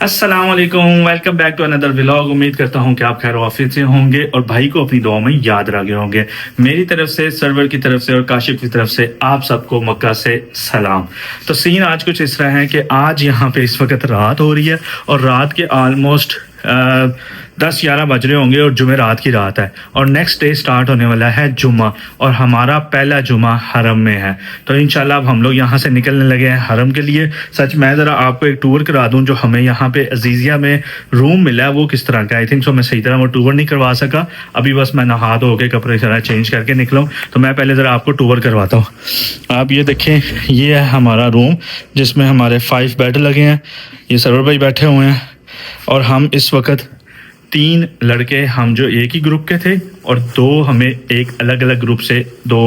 अस्सलाम वालेकुम, welcome back to another vlog. उम्मीद करता हूँ कि आप खैर ऑफिस से होंगे और भाई को अपनी दुआ में याद रखे होंगे। मेरी तरफ से, सर्वर की तरफ से और काशिफ की तरफ से आप सबको मक्का से सलाम। तो सीन आज कुछ इस तरह है कि आज यहाँ पे इस वक्त रात हो रही है और रात के ऑलमोस्ट 10-11 बज रहे होंगे और जुमे रात की रात है और नेक्स्ट डे स्टार्ट होने वाला है जुम्मा और हमारा पहला जुम्मा हरम में है। तो इंशाल्लाह अब हम लोग यहाँ से निकलने लगे हैं हरम के लिए। सच मैं ज़रा आपको एक टूर करा दूँ जो हमें यहाँ पे अजीज़िया में रूम मिला है वो किस तरह का। आई थिंक सो मैं सही तरह वो टूर नहीं करवा सका, अभी बस मैं नहा धो के कपड़े सारा चेंज करके निकलूँ। तो मैं पहले ज़रा आपको टूर करवाता हूँ। आप ये देखें, ये है हमारा रूम जिसमें हमारे 5 बेड लगे हैं। ये सर्वर भाई बैठे हुए हैं और हम इस वक्त 3 लड़के, हम जो एक ही ग्रुप के थे और 2 हमें एक अलग अलग ग्रुप से 2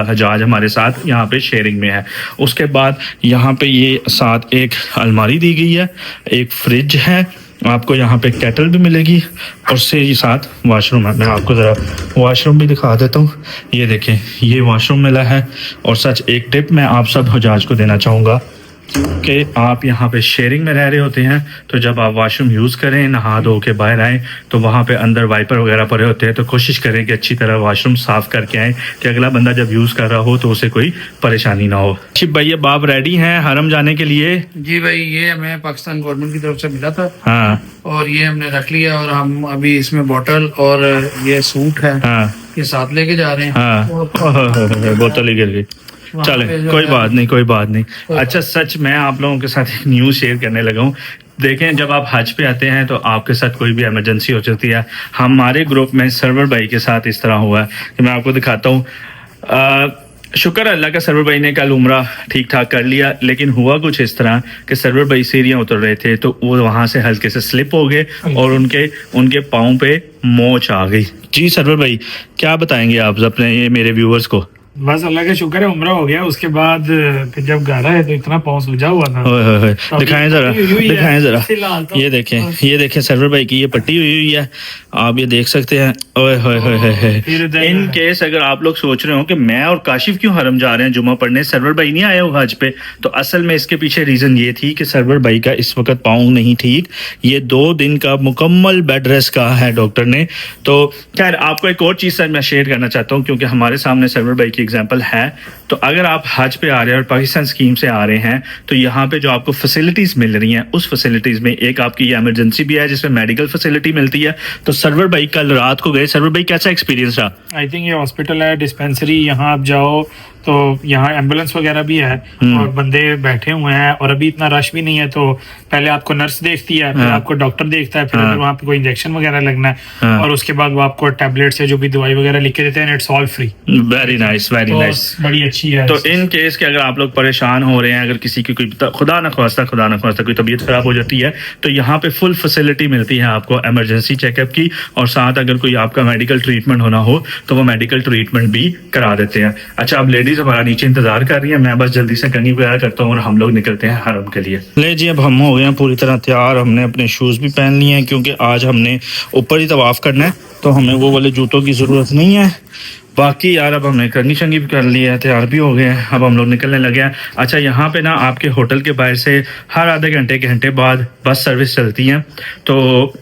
हजाज हमारे साथ यहाँ पे शेयरिंग में है। उसके बाद यहाँ पे ये साथ एक अलमारी दी गई है, एक फ्रिज है, आपको यहाँ पे केटल भी मिलेगी और से ही साथ वॉशरूम है। मैं आपको ज़रा वॉशरूम भी दिखा देता हूँ। ये देखें, ये वॉशरूम मिला है। और सच एक टिप मैं आप सब हजाज को देना चाहूँगा कि आप यहाँ पे शेयरिंग में रह रहे होते हैं तो जब आप वॉशरूम यूज़ करें, नहा धो के बाहर आएँ तो वहाँ पे अंदर वाइपर वगैरह पड़े होते हैं, तो कोशिश करें कि अच्छी तरह वॉशरूम साफ़ करके आएँ कि अगला बंदा जब यूज़ कर रहा हो तो उसे कोई परेशानी ना हो। शिव भाई, ये बाप रेडी हैं हरम जाने के लिए? जी भाई, ये हमें पाकिस्तान गवर्नमेंट की तरफ से मिला था। हाँ, और ये हमने रख लिया और हम अभी इसमें बोतल और ये सूट है, हाँ, ये साथ लेके जा रहे हैं। हाँ, बोतल ही गिर गई। चले, कोई बात नहीं, कोई बात नहीं। अच्छा, सच मैं आप लोगों के साथ एक न्यूज़ शेयर करने लगा हूँ। देखें, जब आप हज पे आते हैं तो आपके साथ कोई भी इमरजेंसी हो सकती है। हमारे ग्रुप में सर्वर भाई के साथ इस तरह हुआ है कि मैं आपको दिखाता हूँ। शुक्र अल्लाह का, सर्वर भाई ने कल उम्रा ठीक ठाक कर लिया, लेकिन हुआ कुछ इस तरह कि सर्वर भाई सीढ़ियाँ उतर रहे थे तो वो वहाँ से हल्के से स्लिप हो गए और उनके पाँव पे मोच आ गई। जी सर्वर भाई, क्या बताएंगे आप अपने ये मेरे व्यूअर्स को? बस अल्लाह का शुक्र है, उम्रा हो गया। उसके बाद फिर जब घर आए तो इतना पाँव सूजा हुआ था। दिखाएं जरा, दिखाएं जरा। ये देखें सर्वर भाई की ये पट्टी हुई हुई है, आप ये देख सकते हैं। ओए होए होए। इन केस अगर आप लोग सोच रहे हो कि मैं और काशिफ क्यों हरम जा रहे हैं जुमा पढ़ने, सर्वर भाई नहीं आए हो हज पे, तो असल में इसके पीछे रीजन ये थी कि सर्वर भाई का इस वक्त पाँव नहीं ठीक। ये 2 दिन का मुकम्मल बेड रेस्ट कहा है डॉक्टर ने। तो खैर, आपको एक और चीज़ सर मैं शेयर करना चाहता हूँ क्योंकि हमारे सामने सर्वर भाई की एग्जाम्पल है। तो अगर आप हज पे आ रहे हैं और पाकिस्तान स्कीम से आ रहे हैं तो यहाँ पे जो आपको फैसिलिटीज़ मिल रही हैं उस फैसिलिटीज़ में एक आपकी ये इमरजेंसी भी है जिसमें मेडिकल फैसिलिटी मिलती है। तो सर्वर भाई कल रात को गए, सर्वर भाई कैसा एक्सपीरियंस रहा? आई थिंक ये हॉस्पिटल है, डिस्पेंसरी, यहाँ आप जाओ तो यहाँ एम्बुलेंस वगैरह भी है और बंदे बैठे हुए हैं और अभी इतना रश भी नहीं है। तो पहले आपको नर्स देखती है, फिर आपको डॉक्टर देखता है, फिर अगर वहाँ पे कोई इंजेक्शन वगैरह लगना है और उसके बाद वो आपको टैबलेट से जो भी दवाई वगैरह लिख के देते हैं, it's all free. Very nice, very nice, बड़ी अच्छी है। तो इन केस के अगर आप लोग परेशान हो रहे हैं, अगर किसी की कोई खुदा न ख्वास्ता कोई तबीयत खराब हो जाती है तो यहाँ पे फुल फैसिलिटी मिलती है आपको इमरजेंसी चेकअप की, और साथ अगर कोई आपका मेडिकल ट्रीटमेंट होना हो तो वो मेडिकल ट्रीटमेंट भी करा देते हैं। अच्छा, अब लेडीज हमारा नीचे इंतजार कर रही है, मैं बस जल्दी से कहीं वगैरह करता हूँ और हम लोग निकलते हैं हरम के लिए। ले जी, अब हम हो गए हैं पूरी तरह तैयार। हमने अपने शूज़ भी पहन लिए हैं क्योंकि आज हमने ऊपर ही तवाफ़ करना है तो हमें वो वाले जूतों की ज़रूरत नहीं है। बाकी यार अब हमने कंगी शंगी भी कर लिया है, तैयार भी हो गए हैं, अब हम लोग निकलने लगे हैं। अच्छा, यहाँ पे ना आपके होटल के बाहर से हर आधे घंटे बाद बस सर्विस चलती है। तो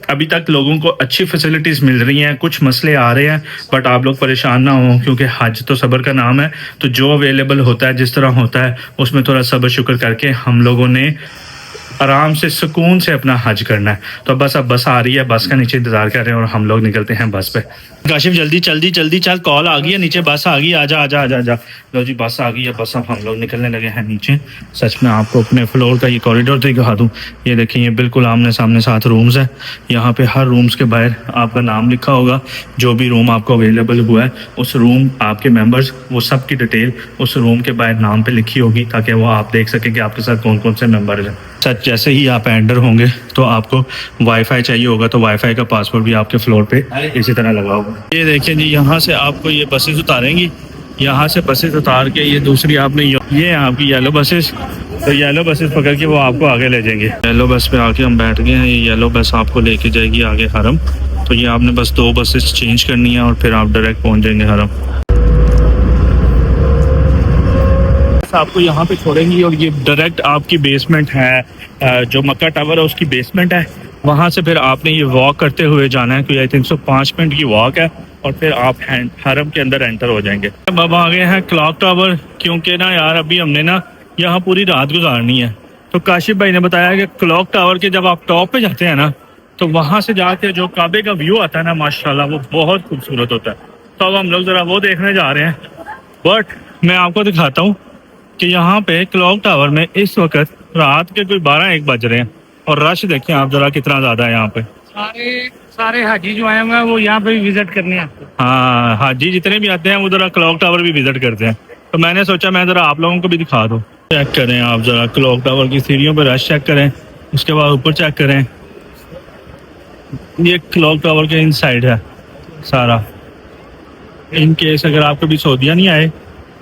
अभी तक लोगों को अच्छी फैसिलिटीज़ मिल रही हैं, कुछ मसले आ रहे हैं बट आप लोग परेशान ना हो क्योंकि हज तो सब्र का नाम है। तो जो अवेलेबल होता है, जिस तरह होता है, उसमें थोड़ा सब्र शुक्र करके हम लोगों ने आराम से सुकून से अपना हज करना है। तो बस अब बस आ रही है, बस का नीचे इंतज़ार कर रहे हैं और हम लोग निकलते हैं बस पे। काशिफ जल्दी चल, कॉल आ गई है, नीचे बस आ गई, आजा। लो जी, बस आ गई है, बस अब हम लोग निकलने लगे हैं नीचे। सच में आपको अपने फ्लोर का ये कॉरिडोर दिखा दूँ। ये देखिए, ये बिल्कुल आमने सामने 7 रूम्स है। यहाँ पे हर रूम्स के बाहर आपका नाम लिखा होगा, जो भी रूम आपको अवेलेबल हुआ है उस रूम, आपके मेंबर्स, वो सब की डिटेल उस रूम के बाहर नाम पे लिखी होगी ताकि वो आप देख सकें कि आपके साथ कौन कौन से मेंबर हैं। सच जैसे ही आप एंटर होंगे तो आपको वाईफाई चाहिए होगा, तो वाईफाई का पासवर्ड भी आपके फ्लोर पे इसी तरह लगा होगा। ये देखिए जी, यहाँ से आपको ये बसेस उतारेंगी, यहाँ से बसेस उतार के ये दूसरी आपने ये आपकी येलो बसेस, तो येलो बसेस पकड़ के वो आपको आगे ले जाएंगे। येलो बस पे आके हम बैठ गए हैं, ये येलो बस आपको लेके जाएगी आगे हरम। तो ये आपने बस 2 बसेस चेंज करनी है और फिर आप डायरेक्ट पहुँच जाएंगे हरम। आपको यहाँ पे छोड़ेंगी और ये डायरेक्ट आपकी बेसमेंट है, जो मक्का टावर है उसकी बेसमेंट है। वहाँ से फिर आपने ये वॉक करते हुए जाना है, कोई आई थिंक 5 मिनट की वॉक है और फिर आप हरम के अंदर एंटर हो जाएंगे। अब आ गए हैं क्लॉक टावर, क्योंकि ना यार अभी हमने ना यहाँ पूरी रात गुजारनी है। तो काशिफ भाई ने बताया कि क्लॉक टावर के जब आप टॉप पे जाते हैं ना, तो वहाँ से जाके जो काबे का व्यू आता है ना, माशाल्लाह वो बहुत खूबसूरत होता है। तो अब हम लोग ज़रा वो देखने जा रहे हैं। बट मैं आपको दिखाता हूँ कि यहाँ पे क्लॉक टावर में इस वक्त रात के कोई 12-1 बज रहे हैं और रश देखें आप ज़रा कितना ज़्यादा है यहाँ पे। सारे हाजी जो आए हुए हैं वो यहाँ पे भी विजिट करने आते हैं। हाँ, हाजी जितने भी आते हैं वो ज़रा क्लॉक टावर भी विजिट करते हैं। तो मैंने सोचा मैं ज़रा आप लोगों को भी दिखा दूँ। चेक करें आप ज़रा क्लॉक टावर की सीढ़ियों पर रश चेक करें, उसके बाद ऊपर चेक करें। ये क्लॉक टावर के इनसाइड है सारा। इन केस अगर आप कभी सऊदीया नहीं आए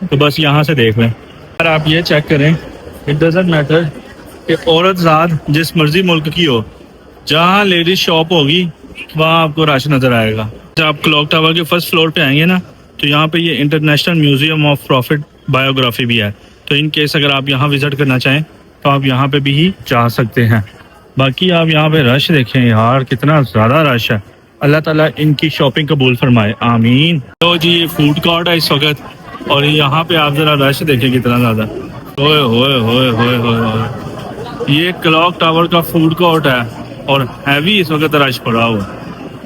तो बस यहाँ से देख लें। अगर आप ये चेक करें, इट डजंट मैटर कि औरत ज़ात जिस मर्जी मुल्क की हो, जहाँ लेडीज शॉप होगी वहाँ आपको रश नज़र आएगा। जब आप क्लॉक टावर के फर्स्ट फ्लोर पे आएंगे ना, तो यहाँ पे ये international museum of profit biography भी है। तो इन केस अगर आप यहाँ विज़िट करना चाहें तो आप यहाँ पे भी जा सकते हैं। बाकी आप यहाँ पे रश देखें यार, कितना ज़्यादा रश है। अल्लाह ताला इनकी शॉपिंग कबूल फरमाए, आमीन। तो जी ये फूड कोर्ट है इस वक्त, और यहाँ पे आप ज़रा रश देखें कितना ज़्यादा। होए होए होए होए होए, ये क्लॉक टावर का फूड कोर्ट है और हैवी इस वक्त रश पड़ा हुआ।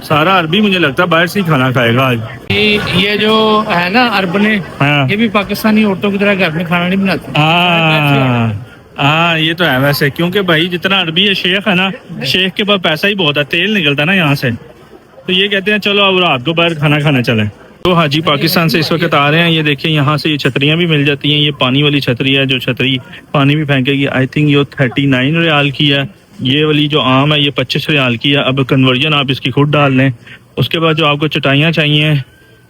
सारा अरबी मुझे लगता है बाहर से ही खाना खाएगा आज। ये जो है ना अरबने, हाँ ये भी पाकिस्तानी औरतों की तरह घर में खाना नहीं बनाते। हाँ, ये तो है वैसे, क्योंकि भाई जितना अरबी है शेख है ना, शेख के पास पैसा ही बहुत है, तेल निकलता है ना यहाँ से, तो ये कहते हैं चलो अब रात को बाहर खाना खाने चलें। तो हाजी पाकिस्तान से इस वक्त आ रहे हैं। ये देखिए यहाँ से ये छतरियाँ भी मिल जाती हैं। ये पानी वाली छतरी है, जो छतरी पानी भी फेंकेगी। आई थिंक ये 39 रियाल की है। ये वाली जो आम है ये 25 रियाल की है। अब कन्वर्जन आप इसकी खुद डाल लें। उसके बाद जो आपको चटाइयाँ चाहिए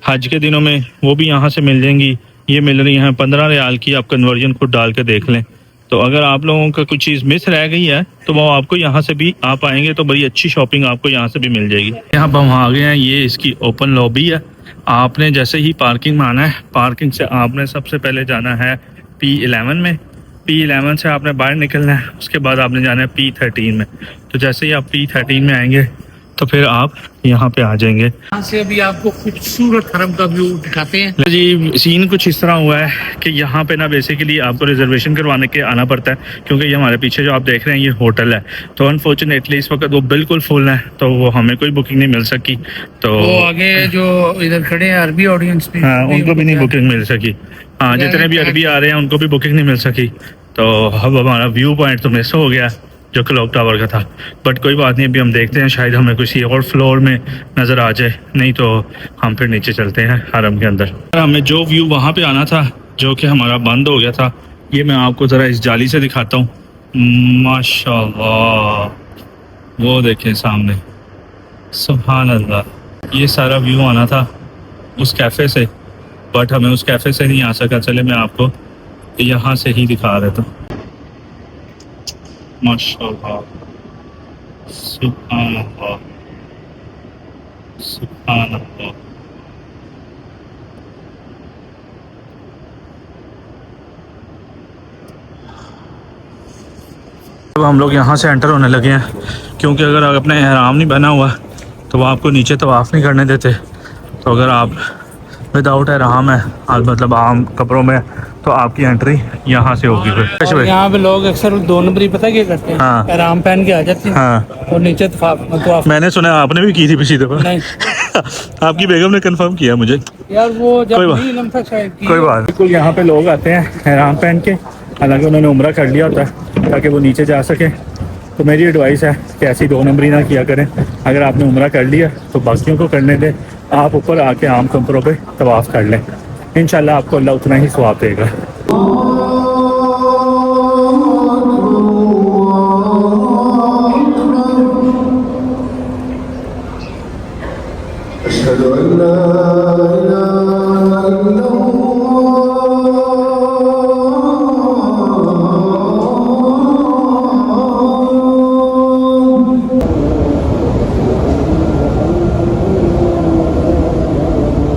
हज के दिनों में वो भी यहाँ से मिल जाएंगी। ये मिल रही हैं 15 रियाल की। आप कन्वर्जन खुद डाल के देख लें। तो अगर आप लोगों का कुछ चीज़ मिस रह गई है तो वो आपको यहाँ से भी, आप आएंगे तो बड़ी अच्छी शॉपिंग आपको यहाँ से भी मिल जाएगी। यहाँ पर हम आ गए हैं, ये इसकी ओपन लॉबी है। आपने जैसे ही पार्किंग में आना है, पार्किंग से आपने सबसे पहले जाना है P11 में। P11 से आपने बाहर निकलना है, उसके बाद आपने जाना है P13 में। तो जैसे ही आप P13 में आएंगे तो फिर आप यहाँ पे आ जाएंगे। यहाँ से अभी आपको खूबसूरत हरम का व्यू दिखाते हैं। जी सीन कुछ इस तरह हुआ है कि यहाँ पे ना बेसिकली आपको रिजर्वेशन करवाने के आना पड़ता है, क्योंकि ये हमारे पीछे जो आप देख रहे हैं ये होटल है। तो अनफॉर्चुनेटली इस वक्त वो बिल्कुल फुल है, तो वो हमें कोई बुकिंग नहीं मिल सकी। तो वो आगे जो इधर खड़े हैं अरबी ऑडियंस भी, हाँ, उनको भी नहीं बुकिंग मिल सकी। हाँ, जितने भी अरबी आ रहे हैं उनको भी बुकिंग नहीं मिल सकी। तो अब हमारा व्यू पॉइंट तो मिस हो गया जो क्लॉक टावर का था। बट कोई बात नहीं, अभी हम देखते हैं शायद हमें किसी और फ्लोर में नज़र आ जाए, नहीं तो हम फिर नीचे चलते हैं हरम के अंदर। हमें जो व्यू वहाँ पे आना था जो कि हमारा बंद हो गया था, ये मैं आपको ज़रा इस जाली से दिखाता हूँ। माशाल्लाह, वो देखें सामने, सुभान अल्लाह। ये सारा व्यू आना था उस कैफ़े से, बट हमें उस कैफ़े से नहीं आ सका। चले मैं आपको यहाँ से ही दिखा देता हूँ। माशाअल्लाह, सुभान अल्लाह, सुभान अल्लाह। अब हम लोग यहाँ से एंटर होने लगे हैं, क्योंकि अगर आपने एहराम नहीं बना हुआ तो वो आपको नीचे तवाफ़ नहीं करने देते। तो अगर आप विदाउट एहराम है, मतलब आम कपड़ों में, तो आपकी एंट्री यहाँ से होगी। और यहाँ पे लोग अक्सर 2 नंबरी पता क्या करते हैं, हाँ। एहराम पहन के आ जाते हैं, हाँ, और नीचे तवाफ। मैंने सुना आपने भी की थी पिछली दफा। नहीं आपकी बेगम ने कंफर्म किया मुझे। यार वो जब कोई नहीं इल्म था शायद की। कोई बात बिल्कुल। यहाँ पे लोग आते हैं एहराम पहन के, हालांकि उन्होंने उम्रा कर लिया होता है ताकि वो नीचे जा सके। तो मेरी एडवाइस है कि ऐसी 2 नंबरी ना किया करें। अगर आपने उम्रा कर लिया तो बाकियों को करने दें, आप ऊपर आके आम कपड़ों पे तवाफ़ कर लें। इंशाल्लाह आपको अल्लाह उतना ही सवाब देगा।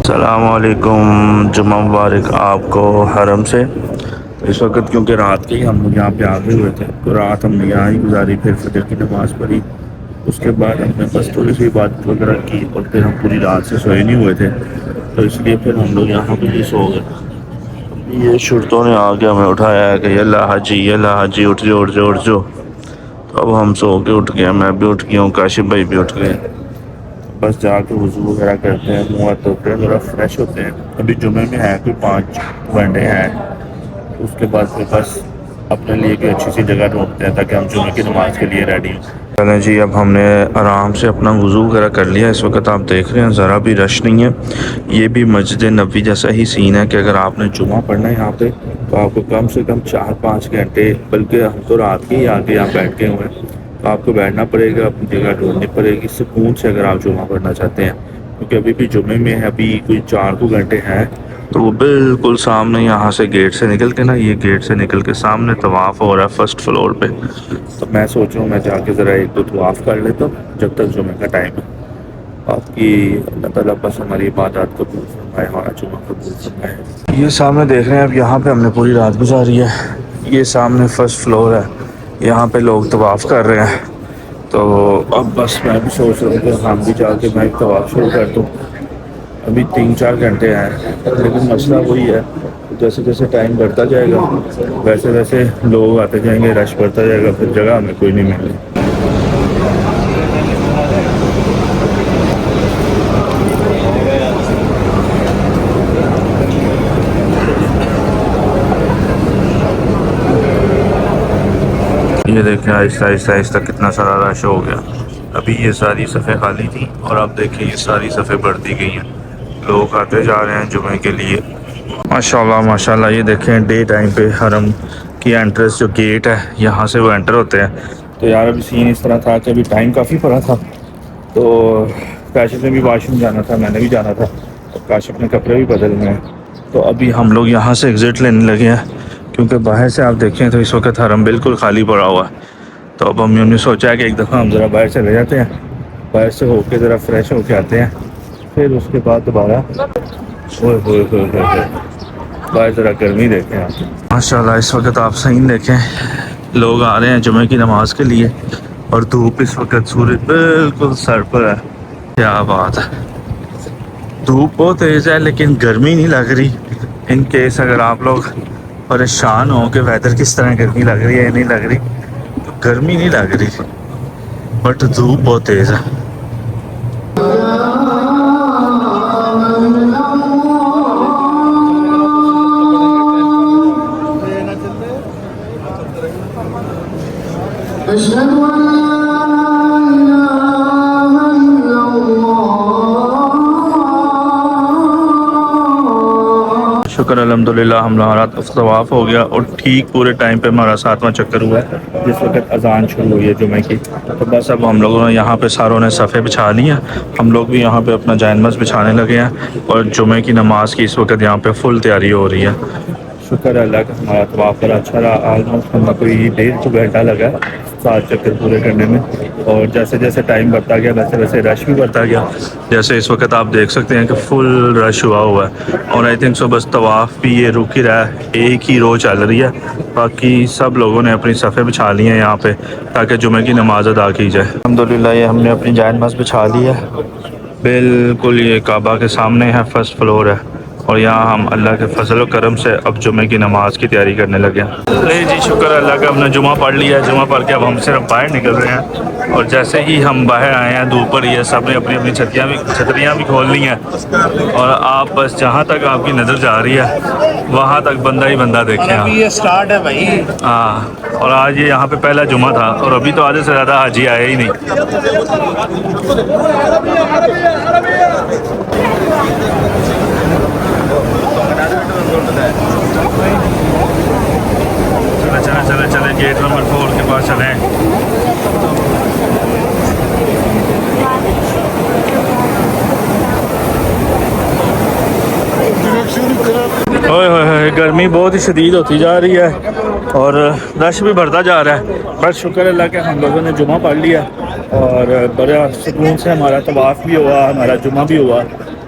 अस्सलामुअलैकुम, जुम्मा मुबारक आपको हरम से। तो इस वक्त क्योंकि रात के ही हम लोग यहाँ पे आ गए हुए थे, तो रात हमने यहाँ ही गुजारी, फिर फजर की नमाज़ पढ़ी, उसके बाद हमने बस थोड़ी सी इबादत वगैरह की और फिर हम पूरी रात से सोए नहीं हुए थे, तो इसलिए फिर हम लोग यहाँ पे ही सो गए। ये शुरतों ने आके हमें उठाया है कि अल्लाह हाजी उठ जाओ। तो अब हम सो के उठ गए, मैं भी उठ गया हूँ, काशिफ भाई भी उठ गए। बस जाके वज़ू वगैरह करते हैं, मुँह हाथ धोते हैं, थोड़ा फ्रेश होते हैं। अभी जुमे में है कोई 5 घंटे हैं, उसके बाद फिर बस अपने लिए कोई अच्छी सी जगह ढूंढते हैं ताकि हम जुमे की नमाज़ के लिए रेडी हों। चलें जी, अब हमने आराम से अपना वज़ू वगैरह कर लिया। इस वक्त आप देख रहे हैं ज़रा भी रश नहीं है। ये भी मस्जिद नबी जैसा ही सीन है कि अगर आपने जुमा पढ़ना है यहाँ पे तो आपको कम से कम 4-5 घंटे, बल्कि हम तो रात के ही आके यहाँ बैठ के हुए हैं, तो आपको बैठना पड़ेगा, अपनी जगह ढूंढनी पड़ेगी सुकून से अगर आप जुमा पढ़ना चाहते हैं। क्योंकि अभी भी जुमे में अभी कोई 4 घंटे हैं। तो वो बिल्कुल सामने यहाँ से गेट से निकल के ना, ये गेट से निकल के सामने तवाफ़ हो रहा है फर्स्ट फ्लोर पे। तो मैं सोच रहा हूँ मैं जाके ज़रा 1-2 तवाफ़ कर लेता हूँ जब तक जुमे का टाइम है। आपकी अल्लाह ताला बस हमारी इबादत कबूल फरमाए, हमारा जुमा कबूल फरमाए। ये सामने देख रहे हैं अब यहाँ पे हमने पूरी रात गुजारी है। ये सामने फर्स्ट फ्लोर है, यहाँ पे लोग तवाफ़ कर रहे हैं। तो अब बस मैं भी सोच रहा हूँ कि हम भी जाके मैं तवाफ़ शुरू कर दूँ। अभी 3-4 घंटे हैं, लेकिन मसला वही है, जैसे जैसे टाइम बढ़ता जाएगा वैसे वैसे लोग आते जाएंगे, रश बढ़ता जाएगा, फिर जगह हमें कोई नहीं मिलेगी। ये देखें आहिस्ता आहिस्ता कितना सारा रश हो गया। अभी ये सारी सफ़े खाली थी और अब देखें ये सारी सफ़े बढ़ती गई हैं, लोग आते जा रहे हैं जुमे के लिए। माशाल्लाह ये देखें डे टाइम पे हरम की एंट्रेंस जो गेट है यहाँ से वो एंटर होते हैं। तो यार अभी सीन इस तरह था कि अभी टाइम काफ़ी पड़ा था, तो काशिफ ने भी वाशरूम जाना था, मैंने भी जाना था, और काशिफ ने कपड़े भी बदलने हैं। तो अभी हम लोग यहाँ से एग्ज़िट लेने लगे हैं, क्योंकि बाहर से आप देखें तो इस वक्त हरम बिल्कुल खाली पड़ा हुआ है। तो अब हमने सोचा कि एक दफ़ा हम ज़रा बाहर चले जाते हैं, बाहर से होके ज़रा फ्रेश होके आते हैं, फिर उसके बाद दोबारा बाहर ज़रा गर्मी देखें आप। माशाल्लाह इस वक्त आप सही देखें, लोग आ रहे हैं जुमे की नमाज़ के लिए और धूप इस वक्त सूरज बिल्कुल सर पर है। क्या बात है, धूप बहुत तेज़ है लेकिन गर्मी नहीं लग रही। इन केस अगर आप लोग परेशान हो कि वेदर किस तरह गर्मी लग रही है नहीं लग रही, तो गर्मी नहीं लग रही बट धूप बहुत तेज़ है। शुक्र अल्हम्दुलिल्लाह हमारा तवाफ़ हो गया और ठीक पूरे टाइम पे हमारा 7वां चक्कर हुआ है जिस वक्त अजान शुरू हुई है जुमे की। तो बस अब हम लोगों ने यहाँ पे सारों ने सफ़े बिछा ली हैं, हम लोग भी यहाँ पे अपना जायनमज़ बिछाने लगे हैं और जुमे की नमाज़ की इस वक्त यहाँ पे फुल तैयारी हो रही है। शुक्र अल्लाह का हमारा तवाफ़ बड़ा अच्छा रहा। ऑलमोस्ट हमें कोई 1.5 घंटा लगा 7 चक्कर पूरे करने में, और जैसे जैसे टाइम बढ़ता गया वैसे वैसे रश भी बढ़ता गया। जैसे इस वक्त आप देख सकते हैं कि फुल रश हुआ हुआ है और आई थिंक सो बस तवाफ़ भी ये रुक ही रहा है, एक ही रो चल रही है, बाकी सब लोगों ने अपनी सफ़े बिछा ली हैं यहाँ पे ताकि जुमे की नमाज़ अदा की जाए। अल्हम्दुलिल्लाह ये हमने अपनी जायनमज़ बिछा ली है, बिल्कुल ये काबा के सामने है, फर्स्ट फ्लोर है और यहाँ हम अल्लाह के फजल व करम से अब जुमे की नमाज़ की तैयारी करने लगे हैं। जी शुक्र अल्लाह का, हमने जुमा पढ़ लिया है। जुमा पढ़ के अब हम सिर्फ बाहर निकल रहे हैं और जैसे ही हम बाहर आए हैं धूप पड़ी है, सब ने अपनी अपनी छतरियाँ भी खोल ली हैं और आप बस जहाँ तक आपकी नज़र जा रही है वहाँ तक बंदा ही बंदा देखें आप। ये स्टार्ट है भाई। हाँ, और आज ये यहाँ पे पहला जुमा था और अभी तो आधे से ज़्यादा हाजी आए ही नहीं। चले गेट नंबर 4 के पास चलें। ओए गर्मी बहुत ही शदीद होती जा रही है और रश भी बढ़ता जा रहा है। बस शुक्र अल्लाह के हम लोगों ने जुमा पढ़ लिया और बड़ा सुकून से हमारा तवाफ़ भी हुआ, हमारा जुमा भी हुआ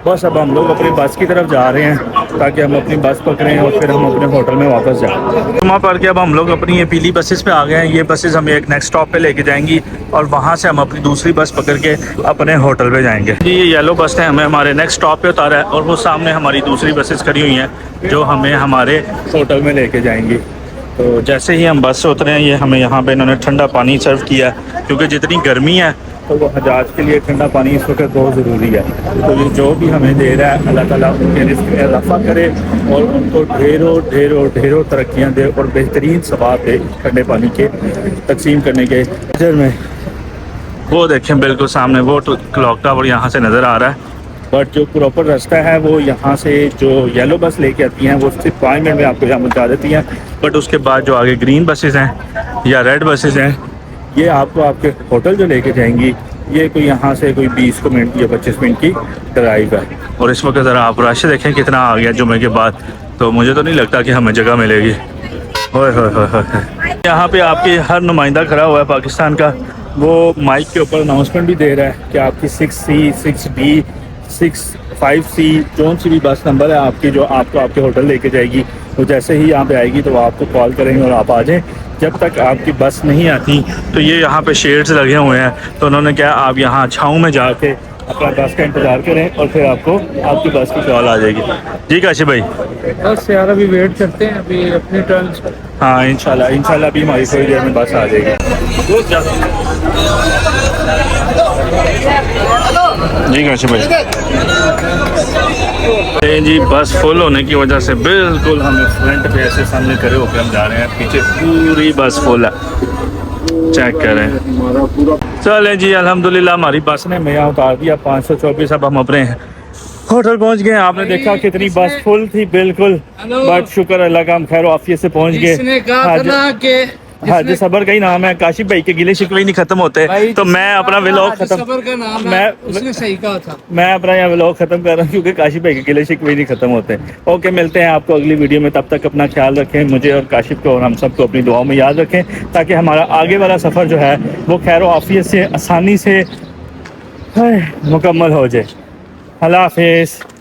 बस अब हम लोग अपनी बस की तरफ जा रहे हैं ताकि हम अपनी बस पकड़ें और फिर हम अपने होटल में वापस जाएं। जुमा पढ़ के अब हम लोग अपनी ये पीली बसेस पे आ गए हैं। ये बसेस हमें एक नेक्स्ट स्टॉप पे लेके जाएंगी और वहाँ से हम अपनी दूसरी बस पकड़ के अपने होटल पे जाएंगे। जी ये येलो बस ने हमें हमारे नेक्स्ट स्टॉप पे उतारा है और वो सामने हमारी दूसरी बसेस खड़ी हुई हैं जो हमें हमारे होटल में लेके जाएंगी। तो जैसे ही हम बस से उतरे हैं ये हमें यहाँ पे इन्होंने ठंडा पानी सर्व किया है क्योंकि जितनी गर्मी है तो वो हजाज के लिए ठंडा पानी इस वक्त बहुत ज़रूरी है। तो ये जो भी हमें दे रहा है अल्लाह ताला उनके रिस्क में इजाफा करे और उनको ढेरों ढेरों ढेरों तरक्कियाँ दे और बेहतरीन सवाब दे ठंडे पानी के तकसीम करने के अजर में। वो देखें बिल्कुल सामने वो क्लॉक टावर यहाँ से नज़र आ रहा है। बट जो प्रॉपर रास्ता है वो यहाँ से जो येलो बस लेके आती हैं वो सिर्फ 5 मिनट में आपको यहाँ पहुँचा देती हैं। बट उसके बाद जो आगे ग्रीन बसेस हैं या रेड बसेस हैं ये आपको आपके होटल जो लेके जाएंगी ये कोई यहाँ से कोई 20 मिनट या 25 मिनट की ड्राइव है। और इस वक्त ज़रा आप रश देखें कितना आ गया जुमे के बाद, तो मुझे तो नहीं लगता कि हमें जगह मिलेगी। होय होय होय होय। यहाँ पे आपके हर नुमाइंदा खड़ा हुआ है पाकिस्तान का, वो माइक के ऊपर अनाउंसमेंट भी दे रहा है कि आपकी 6C 6D 5C जोन सी भी बस नंबर है आपकी जो आपको आपके होटल लेके जाएगी। तो जैसे ही यहाँ पे आएगी तो वो आपको कॉल करेंगे और आप आ जाएं। जब तक आपकी बस नहीं आती तो ये यहाँ पे शेड्स लगे हुए हैं, तो उन्होंने क्या आप यहाँ छाँव में जाके अपना बस का इंतज़ार करें और फिर आपको आपकी बस की कॉल आ जाएगी। जी काशी भाई बस यार अभी वेट करते हैं अभी अपनी टर्न। हाँ इंशाल्लाह अभी हमारी थोड़ी देर में बस आ जाएगी। जी काशी भाई जी बस फुल होने की वजह से बिल्कुल हमें फ्रंट पे ऐसे सामने खड़े होकर हम जा रहे हैं, पीछे पूरी बस फुल है, चेक करें। चलें जी अल्हम्दुलिल्लाह हमारी बस ने मैं उतार दिया 524। अब हम अपने होटल पहुंच गए। आपने देखा कितनी बस फुल थी बिल्कुल, बट शुक्र अल्लाह का हम खैर ऑफिस से पहुंच गए। हाजी सबर का ही नाम है। काशिफ भाई के गिले शिकवे नहीं खत्म होते, तो मैं अपना व्लॉग खत्म मैं अपना यहाँ व्लॉग खत्म कर रहा हूँ क्योंकि काशिफ भाई के गिले शिकवे नहीं खत्म होते। ओके मिलते हैं आपको अगली वीडियो में, तब तक अपना ख्याल रखें, मुझे और काशिफ को और हम सबको अपनी दुआओं में याद रखें ताकि हमारा आगे वाला सफ़र जो है वो खैर आफियत से आसानी से मुकम्मल हो जाए। अल्लाह हाफिज़।